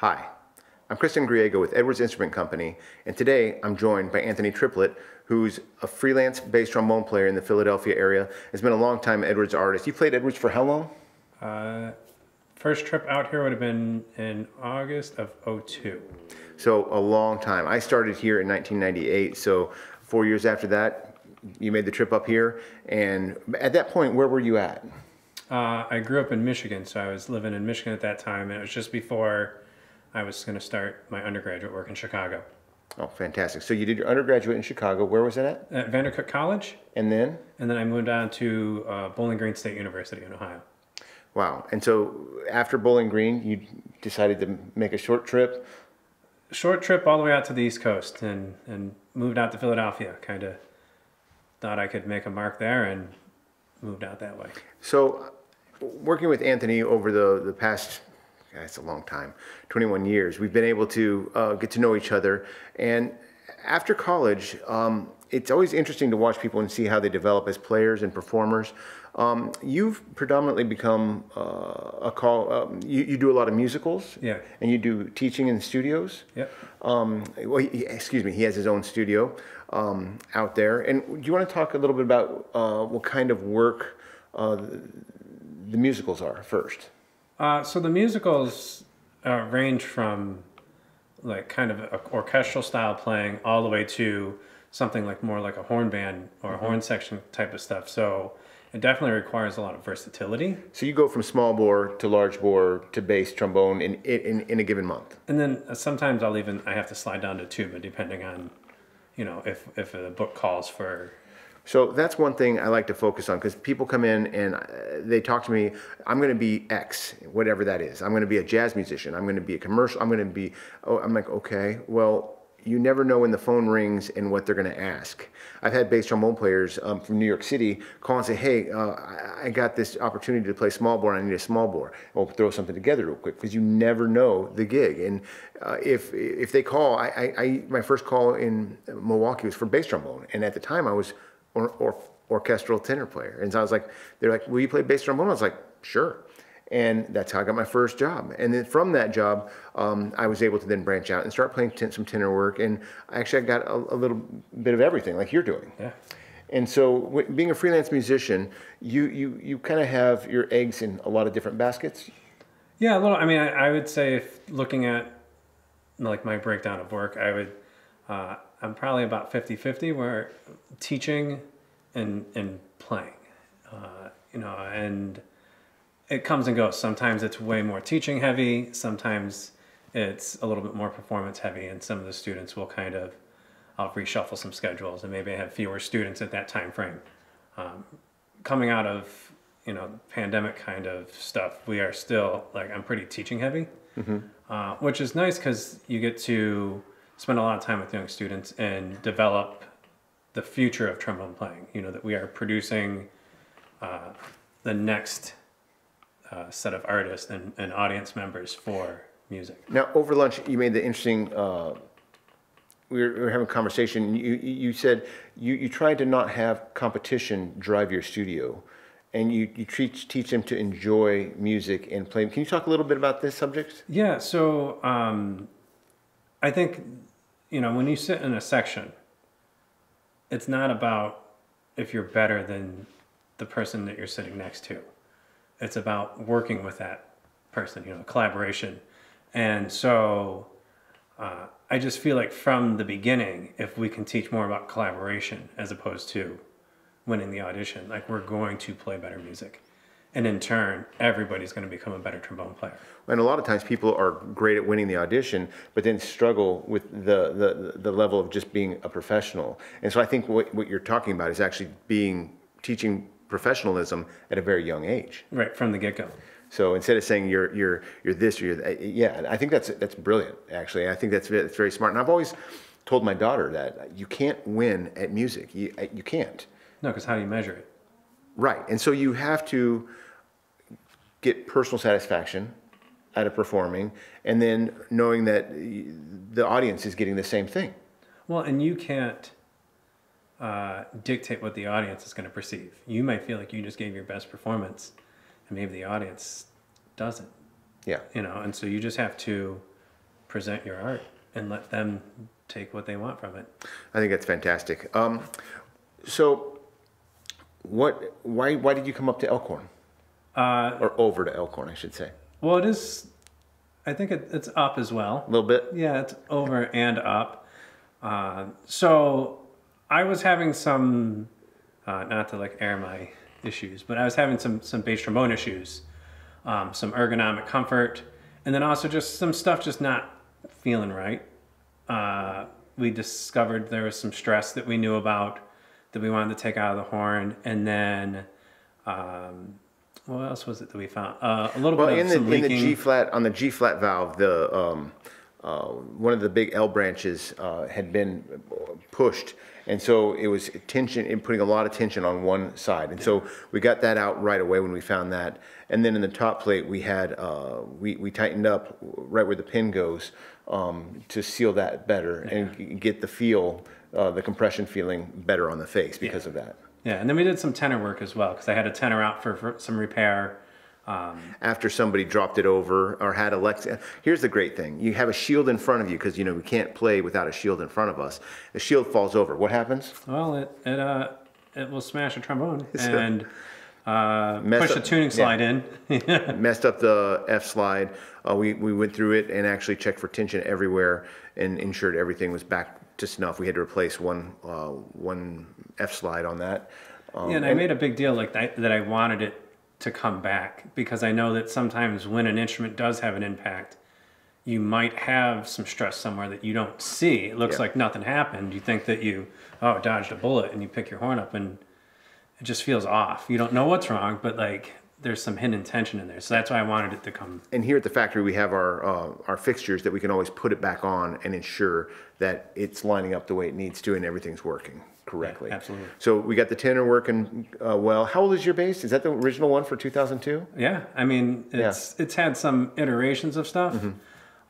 Hi, I'm Christan with Edwards Instrument Company, and today I'm joined by Anthony Triplett, who's a freelance bass trombone player in the Philadelphia area. Has been a long time Edwards artist. You played Edwards for how long? First trip out here would have been in August of '02. So a long time. I started here in 1998, so 4 years after that, you made the trip up here. And at that point, where were you at? I grew up in Michigan, so I was living in Michigan at that time, and it was just before I was going to start my undergraduate work in Chicago. Oh, fantastic. So you did your undergraduate in Chicago. Where was that At Vandercook College. And then? And then I moved on to Bowling Green State University in Ohio. Wow. And so after Bowling Green, you decided to make a short trip? Short trip all the way out to the East Coast and moved out to Philadelphia. Kind of thought I could make a mark there and moved out that way. So working with Anthony over the past, it's a long time, 21 years, we've been able to get to know each other. And after college, it's always interesting to watch people and see how they develop as players and performers. You've predominantly become you do a lot of musicals. Yeah. And you do teaching in studios. Yep. Well, excuse me, he has his own studio out there. And do you want to talk a little bit about what kind of work the musicals are first? So the musicals range from like kind of a orchestral style playing all the way to something like more like a horn band or a horn section type of stuff. So it definitely requires a lot of versatility. So you go from small bore to large bore to bass trombone in a given month. And then sometimes I have to slide down to tuba depending on, if the book calls for. So that's one thing I like to focus on, because people come in and they talk to me, I'm going to be X, whatever that is. I'm going to be a jazz musician. I'm going to be a commercial. I'm going to be, I'm like, okay, well, you never know when the phone rings and what they're going to ask. I've had bass trombone players from New York City call and say, hey, I got this opportunity to play small bore and I need a small bore. We'll throw something together real quick, because you never know the gig. And if they call, my first call in Milwaukee was for bass trombone. And at the time I was orchestral tenor player. And so I was like, they're like, will you play bass trombone? I was like, sure. And that's how I got my first job. And then from that job, I was able to then branch out and start playing some tenor work. And I got a little bit of everything, like you're doing. Yeah. And so being a freelance musician, you kind of have your eggs in a lot of different baskets. Yeah, a little. I mean, I would say, if looking at like my breakdown of work, I'm probably about 50-50, where teaching and playing, and it comes and goes. Sometimes it's way more teaching heavy. Sometimes it's a little bit more performance heavy, and some of the students will I'll reshuffle some schedules, and maybe I have fewer students at that time frame. Coming out of, pandemic kind of stuff, we are still, I'm pretty teaching heavy, which is nice because you get to spend a lot of time with young students and develop the future of trombone playing. That we are producing the next set of artists and audience members for music. Now, over lunch, you made the interesting, we were having a conversation. You said you tried to not have competition drive your studio, and you teach them to enjoy music and play. Can you talk a little bit about this subject? Yeah, so I think, when you sit in a section, it's not about if you're better than the person that you're sitting next to. It's about working with that person, collaboration. And so I just feel like from the beginning, if we can teach more about collaboration as opposed to winning the audition, we're going to play better music. And in turn, everybody's going to become a better trombone player. And a lot of times people are great at winning the audition, but then struggle with the level of just being a professional. And so I think what you're talking about is actually teaching professionalism at a very young age. Right, from the get-go. So instead of saying you're this or you're that, yeah, I think that's brilliant, actually. I think that's very smart. And I've always told my daughter that you can't win at music. You can't. No, because how do you measure it? Right. And so you have to get personal satisfaction out of performing, and then knowing that the audience is getting the same thing. Well, and you can't dictate what the audience is going to perceive. You might feel like you just gave your best performance, and maybe the audience doesn't. Yeah. And so you just have to present your art and let them take what they want from it. I think that's fantastic. So why did you come up to Elkhorn? Or over to Elkhorn, I should say. Well, it is, I think it's up as well. A little bit? Yeah, it's over and up. So I was having some, not to like air my issues, but I was having some bass trombone issues, some ergonomic comfort, and then also just some stuff just not feeling right. We discovered there was some stress that we knew about that we wanted to take out of the horn, and then what else was it that we found? A little bit of some leaking. In the G flat, on the G flat valve, the one of the big L branches had been pushed, and so it was putting a lot of tension on one side, and so we got that out right away when we found that. And then in the top plate, we had we tightened up right where the pin goes to seal that better and get the feel, the compression feeling better on the face because of that. Yeah, and then we did some tenor work as well because I had a tenor out for some repair. After somebody dropped it over or had a here's the great thing: you have a shield in front of you because we can't play without a shield in front of us. The shield falls over. What happens? Well, it will smash a trombone and push the tuning slide in. Messed up the F slide. We went through it and actually checked for tension everywhere and ensured everything was back to snuff. We had to replace one F slide on that. And I made a big deal like that I wanted it to come back because I know that sometimes when an instrument does have an impact, you might have some stress somewhere that you don't see. It looks like nothing happened. You think that you dodged a bullet, and you pick your horn up and it just feels off. You don't know what's wrong, but like there's some hidden tension in there. So that's why I wanted it to come. And here at the factory, we have our fixtures that we can always put it back on and ensure that it's lining up the way it needs to and everything's working correctly. Yeah, absolutely. So we got the tenor working well. How old is your bass? Is that the original one for 2002? Yeah, I mean, it's had some iterations of stuff,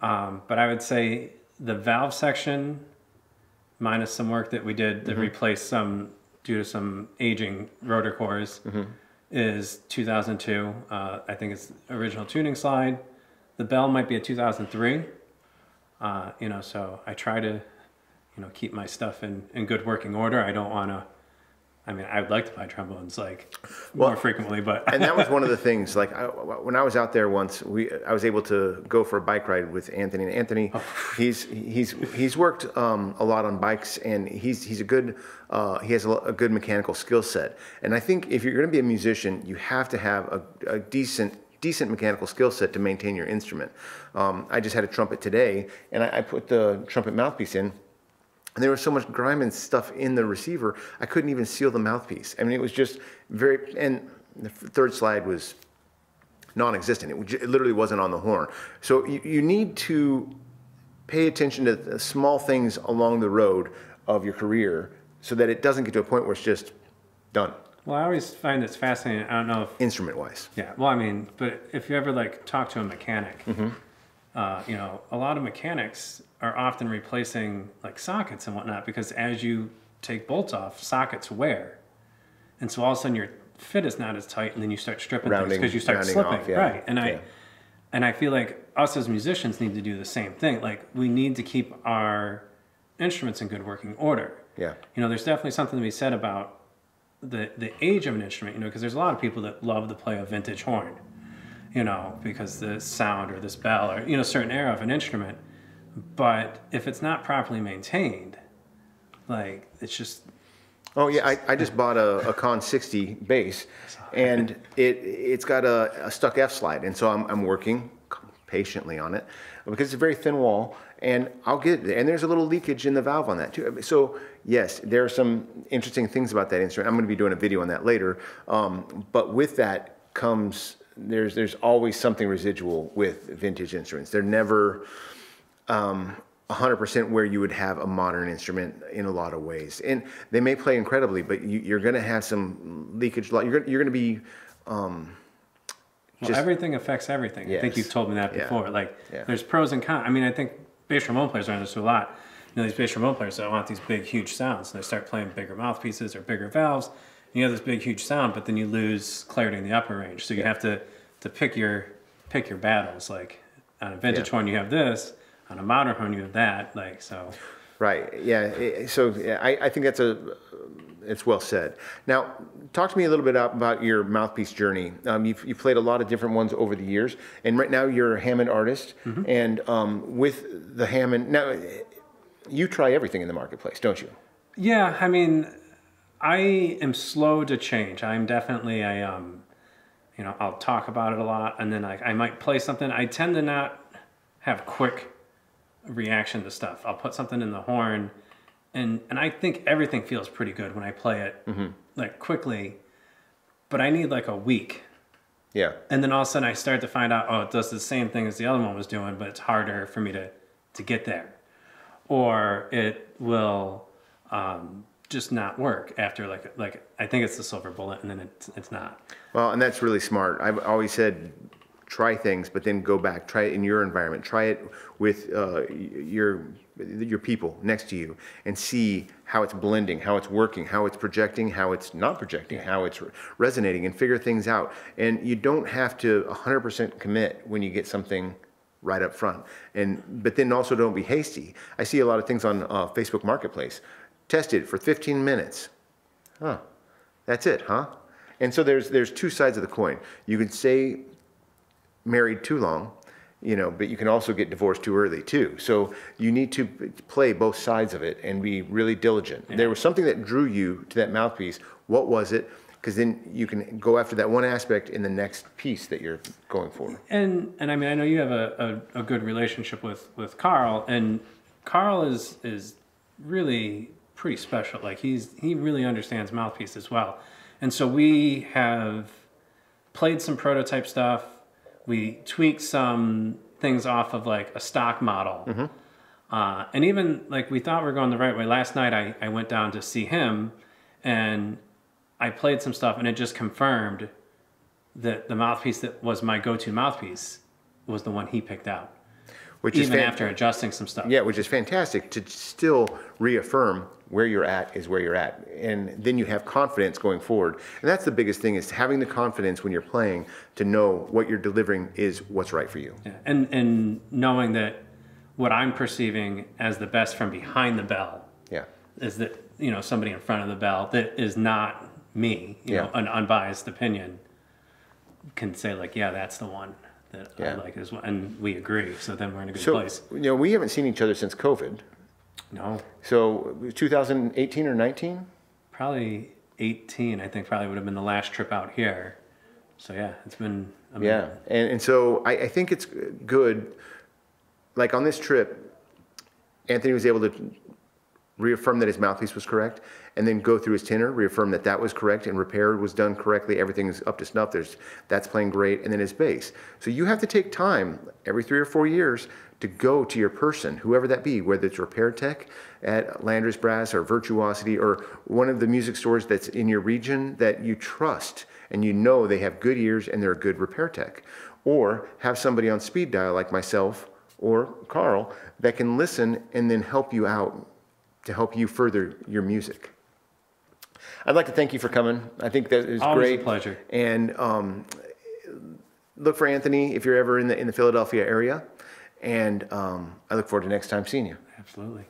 but I would say the valve section, minus some work that we did to replace some due to some aging rotor cores, is 2002. I think it's original tuning slide. The bell might be a 2003. So I try to, keep my stuff in good working order. I don't want to. I mean, I would like to buy trombones more frequently, but and that was one of the things. Like when I was out there once, I was able to go for a bike ride with Anthony. And Anthony, he's worked a lot on bikes, and he's a good. He has a good mechanical skill set. And I think if you're going to be a musician, you have to have a decent mechanical skill set to maintain your instrument. I just had a trumpet today, and I put the trumpet mouthpiece in. And there was so much grime and stuff in the receiver, I couldn't even seal the mouthpiece. I mean, it was just and the third slide was non-existent. It literally wasn't on the horn. So you need to pay attention to the small things along the road of your career so that it doesn't get to a point where it's just done. Well, I always find it's fascinating. I don't know if instrument-wise. Yeah. Well, I mean, but if you ever talk to a mechanic, a lot of mechanics are often replacing sockets and whatnot because as you take bolts off, sockets wear, and so all of a sudden your fit is not as tight, and then you start stripping things because you start slipping, off, right? And I feel like us as musicians need to do the same thing. Like we need to keep our instruments in good working order. Yeah. There's definitely something to be said about the age of an instrument. Because there's a lot of people that love to play a vintage horn. Because the sound or this bell or, a certain era of an instrument. But if it's not properly maintained, it's just... Oh, yeah, I just bought a Con 60 bass, and it's got a stuck F slide, and so I'm working patiently on it because it's a very thin wall, and I'll get it. And there's a little leakage in the valve on that, too. So, yes, there are some interesting things about that instrument. I'm going to be doing a video on that later. But with that comes... There's always something residual with vintage instruments. They're never 100% where you would have a modern instrument in a lot of ways. And they may play incredibly, but you're going to have some leakage. You're going to be... everything affects everything. Yes. I think you've told me that before. There's pros and cons. I mean, I think bass trombone players learn this a lot. These bass trombone players that want these big, huge sounds. And they start playing bigger mouthpieces or bigger valves. You have this big, huge sound, but then you lose clarity in the upper range. So you have to pick your battles. Like on a vintage horn, you have this. On a modern horn, you have that, like, so. Right. Yeah. So yeah, I think it's well said. Now, talk to me a little bit about your mouthpiece journey. You've played a lot of different ones over the years, and right now you're a Hammond artist. And with the Hammond, now you try everything in the marketplace, don't you? Yeah, I mean, I am slow to change. I'm definitely you know, I'll talk about it a lot, and then I might play something. I tend to not have quick reaction to stuff. I'll put something in the horn, and I think everything feels pretty good when I play it like quickly, but I need like a week. Yeah. And then all of a sudden I start to find out, oh, it does the same thing as the other one was doing, but it's harder for me to get there. Or it will just not work after like I think it's the silver bullet, and then it's not. Well, and that's really smart. I've always said, try things, but then go back. Try it in your environment. Try it with your people next to you, and see how it's blending, how it's working, how it's projecting, how it's not projecting, how it's resonating, and figure things out. And you don't have to 100% commit when you get something right up front. But then also don't be hasty. I see a lot of things on Facebook Marketplace. Test it for 15 minutes. Huh? That's it, huh? And so there's two sides of the coin. You can stay married too long, you know, but you can also get divorced too early too. So you need to play both sides of it and be really diligent. Yeah. There was something that drew you to that mouthpiece. What was it? Because then you can go after that one aspect in the next piece that you're going for. And I mean, I know you have a good relationship with Carl, and Carl is really pretty special. Like he really understands mouthpiece as well. And so we have played some prototype stuff. We tweaked some things off of like a stock model. And even like we thought we were going the right way. Last night I went down to see him, and I played some stuff, and it just confirmed that the mouthpiece that was my go-to mouthpiece was the one he picked out. Which even after adjusting some stuff. Yeah, which is fantastic to still reaffirm where you're at is where you're at. And then you have confidence going forward. And that's the biggest thing, is having the confidence when you're playing to know what you're delivering is what's right for you. Yeah. And knowing that what I'm perceiving as the best from behind the bell is that, you know, somebody in front of the bell that is not me, you know, an unbiased opinion can say like, yeah, that's the one that I like as well, and we agree. So then we're in a good place. You know, we haven't seen each other since COVID. No. So 2018 or 19? Probably 18. I think probably would have been the last trip out here. So yeah, it's been. I mean, yeah, and so I think it's good. Like on this trip, Anthony was able to reaffirm that his mouthpiece was correct, and then go through his tenor, reaffirm that that was correct, and repair was done correctly. Everything is up to snuff. That's playing great, and then his bass. So you have to take time every 3 or 4 years to go to your person, whoever that be, whether it's repair tech at Landry's Brass or Virtuosity or one of the music stores that's in your region that you trust and you know they have good ears and they're a good repair tech. Or have somebody on speed dial like myself or Carl that can listen and then help you out to help you further your music. I'd like to thank you for coming. I think that is always great. A pleasure. And look for Anthony if you're ever in the Philadelphia area. And I look forward to next time seeing you. Absolutely.